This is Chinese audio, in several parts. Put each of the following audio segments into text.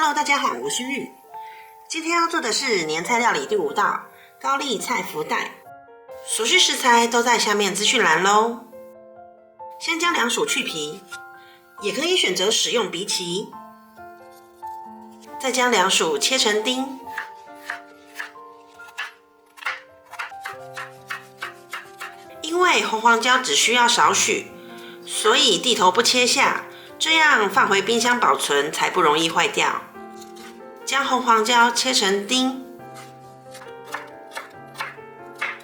Hello， 大家好，我是玉。今天要做的是年菜料理第5道高丽菜福袋。所需食材都在下面资讯栏咯。先将两薯去皮，也可以选择使用荸荠。再将两薯切成丁。因为红黄椒只需要少许，所以蒂头不切下，这样放回冰箱保存才不容易坏掉。将红黄椒切成丁，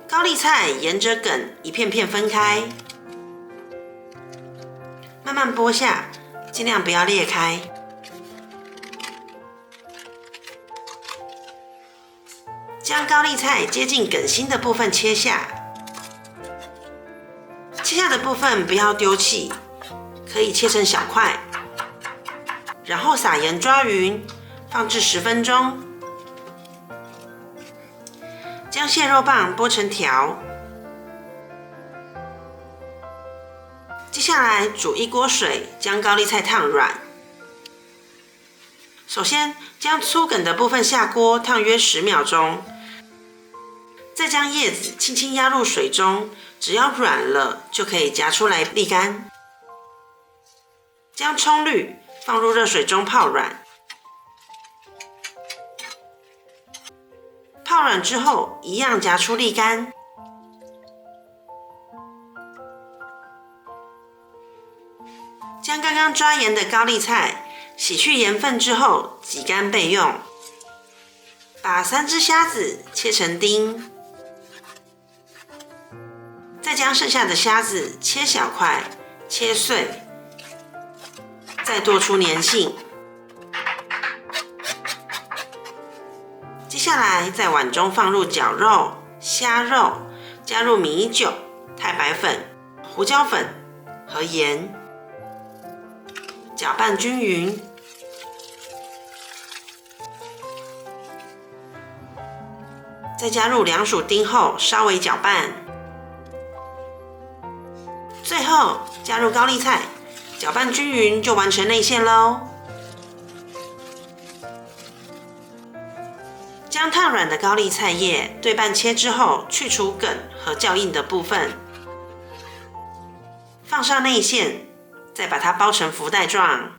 高丽菜沿着梗一片片分开，慢慢剥下，尽量不要裂开。将高丽菜接近梗心的部分切下，切下的部分不要丢弃，可以切成小块，然后撒盐抓匀，放置10分钟。将蟹肉棒剥成条，接下来煮1锅水，将高丽菜烫软。首先将粗梗的部分下锅烫约10秒钟，再将叶子轻轻压入水中，只要软了就可以夹出来沥干。将葱绿放入热水中泡软，泡软之后一样夹出沥干。将刚刚抓盐的高丽菜洗去盐分之后挤干备用。把3只虾子切成丁，再将剩下的虾子切小块，切碎，再剁出粘性。接下来在碗中放入绞肉、虾肉，加入米酒、太白粉、胡椒粉和盐，搅拌均匀。再加入两薯丁后稍微搅拌，最后加入高丽菜，搅拌均匀就完成内馅咯。将烫软的高丽菜叶对半切之后，去除梗和较硬的部分，放上内馅，再把它包成福袋状。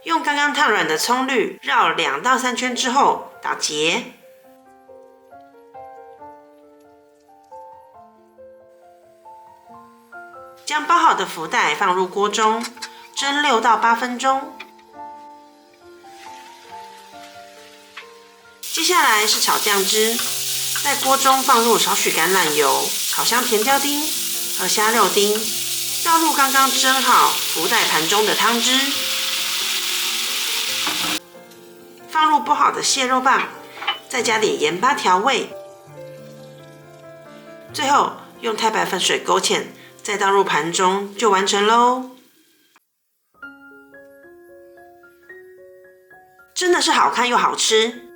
用刚刚烫软的葱绿绕2到3圈之后打结，将包好的福袋放入锅中蒸6到8分钟。接下来是炒酱汁，在锅中放入少许橄榄油，炒香甜椒丁和虾肉丁，倒入刚刚蒸好福袋盘中的汤汁，放入剥好的蟹肉棒，再加点盐巴调味，最后用太白粉水勾芡，再倒入盘中就完成咯。真的是好看又好吃，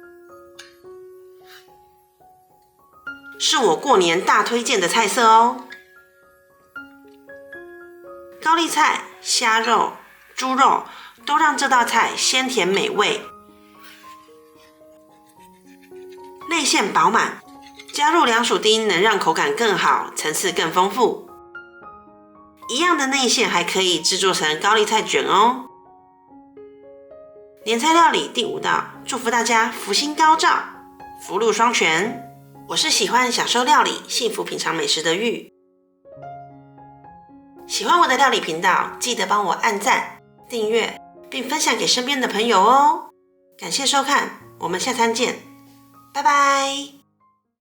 是我过年大推荐的菜色哦。高丽菜、虾肉、猪肉都让这道菜鲜甜美味，内馅饱满，加入两薯丁能让口感更好，层次更丰富。一样的内馅还可以制作成高丽菜卷哦。年菜料理第5道，祝福大家福星高照，福禄双全。我是喜欢享受料理、幸福品尝美食的玉。喜欢我的料理频道，记得帮我按赞、订阅，并分享给身边的朋友哦。感谢收看，我们下餐见，拜拜。